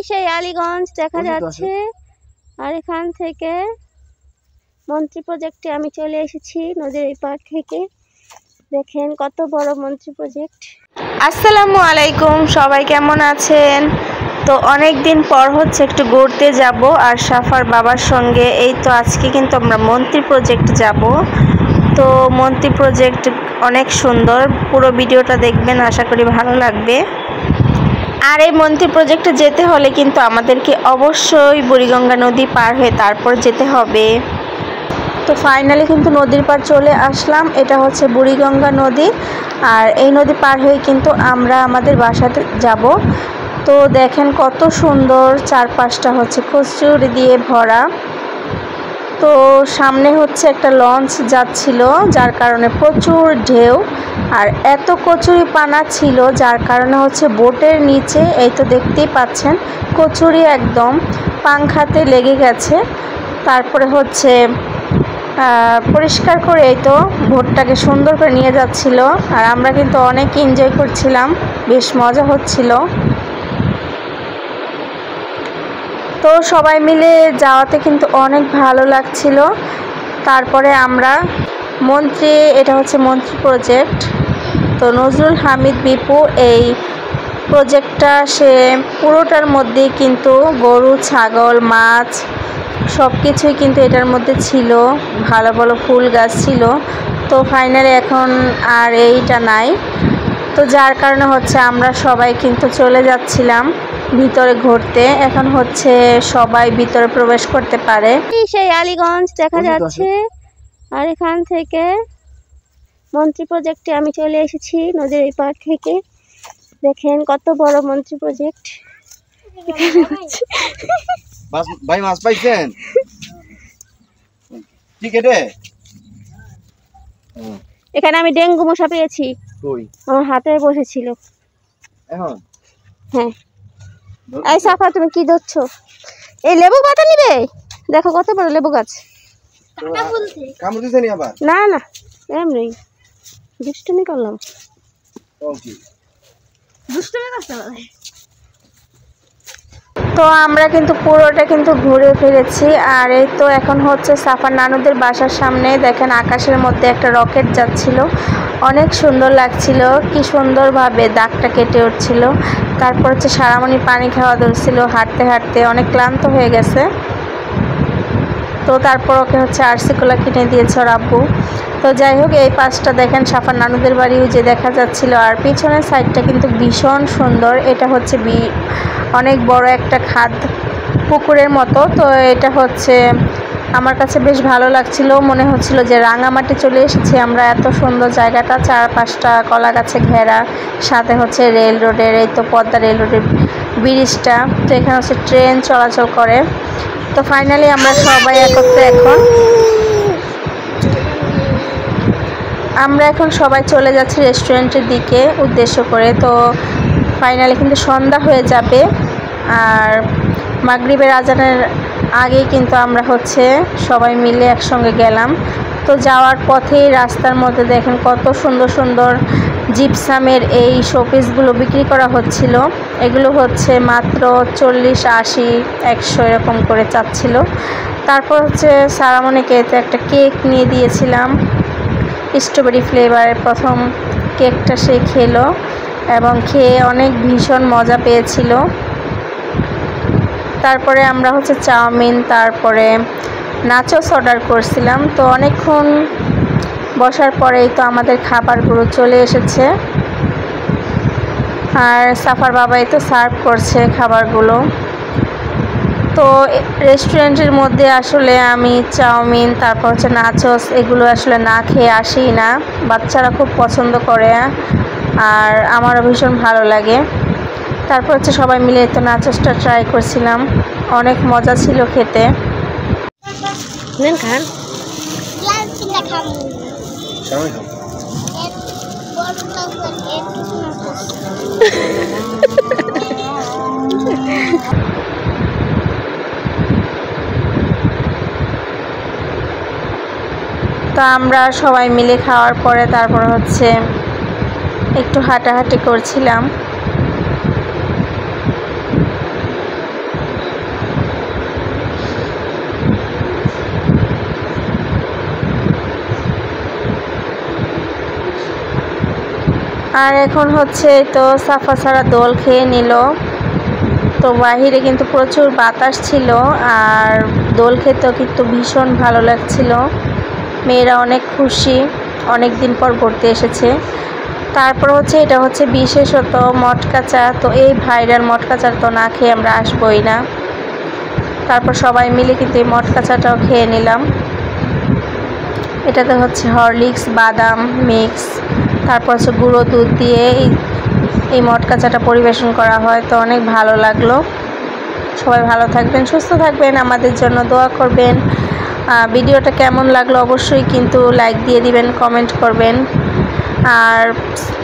সেই আলীগঞ্জ দেখা যাচ্ছে। আর এখান থেকে মন্ত্রী প্রজেক্টে আমি চলে এসেছি নদীর এই পার থেকে। দেখেন কত বড় মন্ত্রী প্রজেক্ট। আসসালামু আলাইকুম, সবাই কেমন আছেন? তো অনেক দিন পর হচ্ছে একটু ঘুরতে যাব আর সাফার বাবার সঙ্গে। এই তো আজকে কিন্তু আমরা মন্ত্রী প্রজেক্ট যাব। তো মন্ত্রী প্রজেক্ট অনেক সুন্দর, পুরো ভিডিওটা দেখবেন, আশা করি ভালো লাগবে। আর এই মন্ত্রী প্রজেক্টে যেতে হলে কিন্তু আমাদেরকে অবশ্যই বুড়িগঙ্গা নদী পার হয়ে তারপর যেতে হবে। তো ফাইনালি কিন্তু নদীর পার চলে আসলাম। এটা হচ্ছে বুড়িগঙ্গা নদী। আর এই নদী পার হয়ে কিন্তু আমরা আমাদের বাসাতে যাব। তো দেখেন কত সুন্দর, চারপাশটা হচ্ছে কচুরি দিয়ে ভরা। তো সামনে হচ্ছে একটা লঞ্চ যাচ্ছিল, যার কারণে প্রচুর ঢেউ আর এত কচুরি পানা ছিল, যার কারণে হচ্ছে বোটের নিচে এই তো দেখতেই পাচ্ছেন কচুরি একদম পাংখাতে লেগে গেছে। তারপরে হচ্ছে পরিষ্কার করে এই তো বোটটাকে সুন্দর করে নিয়ে যাচ্ছিল। আর আমরা কিন্তু অনেক এনজয় করছিলাম, বেশ মজা হচ্ছিল। তো সবাই মিলে যাওয়াতে কিন্তু অনেক ভালো লাগছিল। তারপরে আমরা এটা হচ্ছে মন্ত্রী প্রজেক্ট। তো নজরুল হামিদ বিপু এই প্রজেক্টটা সে পুরোটার মধ্যেই কিন্তু গরু, ছাগল, মাছ সব কিছুই কিন্তু এটার মধ্যে ছিল। ভালো ভালো ফুল গাছ ছিল। তো ফাইনালি এখন আর এইটা নাই। তো যার কারণে হচ্ছে আমরা সবাই কিন্তু চলে যাচ্ছিলাম ভিতরে ঘুরতে। এখন হচ্ছে সবাই ভিতরে প্রবেশ করতে পারে। সেই আলীগঞ্জ দেখা যাচ্ছে। আর এখান থেকে মন্ত্রী প্রজেক্টে আমি চলে এসেছি নদীর এই পার থেকে। দেখেন কত বড় মন্ত্রী প্রজেক্ট। ভাই মাছ পাইছেন? ঠিক আছে। এখানে আমি ডেঙ্গু মশা পেয়েছি। আমার হাতে বসেছিল। এখন হ্যাঁ। এই সাফা, তুমি কি ধরছো? এই লেবু পাতা নিবে? দেখো কত বড় লেবু গাছ। কামড় দিছে নি আবার? না না, এমনি দুষ্টুমি করলাম। দুষ্টুমি করতে বলে। তো আমরা কিন্তু পুরোটা কিন্তু ঘুরে ফিরেছি। আর এই তো এখন হচ্ছে সাফার নানুদের বাসার সামনে। দেখেন আকাশের মধ্যে একটা রকেট যাচ্ছিল, অনেক সুন্দর লাগছিল। কি সুন্দরভাবে দাগটা কেটে উঠছিল। তারপর হচ্ছে সারামণি পানি খাওয়া ধরছিল হাঁটতে হাঁটতে, অনেক ক্লান্ত হয়ে গেছে। তো তারপর ওকে হচ্ছে আরসি কলা কিনে দিয়েছে ওর আব্বু। তো যাই হোক, এই পাশটা দেখেন সাফার নানুদের বাড়িও যে দেখা যাচ্ছিল। আর পিছনের সাইডটা কিন্তু ভীষণ সুন্দর। এটা হচ্ছে অনেক বড় একটা খাদ পুকুরের মতো। তো এটা হচ্ছে আমার কাছে বেশ ভালো লাগছিল, মনে হচ্ছিল যে রাঙামাটি চলে এসেছি আমরা। এত সুন্দর জায়গাটা, চারপাশটা কলা গাছে ঘেরা, সাথে হচ্ছে রেল রোডের এই তো পদ্মা রেল রোডের ব্রিজটা। তো এখানে হচ্ছে ট্রেন চলাচল করে। তো ফাইনালি আমরা সবাই একত্রে এখন সবাই চলে যাচ্ছি রেস্টুরেন্টের দিকে উদ্দেশ্য করে। তো ফাইনালি কিন্তু সন্ধ্যা হয়ে যাবে। আর মাগরিবের আজানের আগেই কিন্তু আমরা হচ্ছে সবাই মিলে একসঙ্গে গেলাম। তো যাওয়ার পথেই রাস্তার মধ্যে দেখেন কত সুন্দর সুন্দর জিপসামের এই শোপিসগুলো বিক্রি করা হচ্ছিল। এগুলো হচ্ছে মাত্র 40, 80, 100 এরকম করে চাচ্ছিল। তারপর হচ্ছে সারামণিকে এতে একটা কেক নিয়ে দিয়েছিলাম, স্ট্রবেরি ফ্লেভারের। প্রথম কেকটা সে খেলো এবং খেয়ে অনেক ভীষণ মজা পেয়েছিল। তারপরে আমরা হচ্ছে চাউমিন, তারপরে নাচোস অর্ডার করছিলাম। তো অনেকক্ষণ বসার পরেই তো আমাদের খাবারগুলো চলে এসেছে। আর সাফার বাবাই তো সার্ভ করছে খাবারগুলো। তো রেস্টুরেন্টের মধ্যে আসলে আমি চাউমিন, তারপর হচ্ছে নাচোস, এগুলো আসলে না খেয়ে আসি না। বাচ্চারা খুব পছন্দ করে আর আমারও ভীষণ ভালো লাগে। তারপর হচ্ছে সবাই মিলে তো নাচোসটা ট্রাই করছিলাম, অনেক মজা ছিল খেতে। খান তো আমরা সবাই মিলে খাওয়ার পরে তারপর হচ্ছে একটু হাঁটাহাঁটি করছিলাম। আর এখন হচ্ছে তো সাফা সারা দোল খেয়ে নিল। তো বাহিরে কিন্তু প্রচুর বাতাস ছিল আর দোল খেতেও কিন্তু ভীষণ ভালো লাগছিল। মেয়েরা অনেক খুশি, অনেক দিন পর ঘুরতে এসেছে। তারপর হচ্ছে এটা হচ্ছে বিশেষত মটকাচা। তো এই ভাইরাল মটকাচা তো না খেয়ে আমরা আসবোই না। তারপর সবাই মিলে কিন্তু এই মটকাচাটাও খেয়ে নিলাম। এটাতে হচ্ছে হরলিক্স, বাদাম মিক্স, তারপর হচ্ছে গুঁড়ো দুধ দিয়ে এই মটকাচাটা পরিবেশন করা হয়। তো অনেক ভালো লাগলো। সবাই ভালো থাকবেন, সুস্থ থাকবেন, আমাদের জন্য দোয়া করবেন। ভিডিওটা কেমন লাগলো অবশ্যই কিন্তু লাইক দিয়ে দিবেন, কমেন্ট করবেন, আর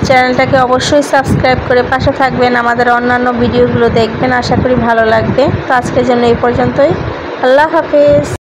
চ্যানেলটাকে অবশ্যই সাবস্ক্রাইব করে পাশে থাকবেন। আমাদের অন্যান্য ভিডিওগুলো দেখবেন, আশা করি ভালো লাগবে। তো আজকের জন্য এই পর্যন্তই। আল্লাহ হাফেজ।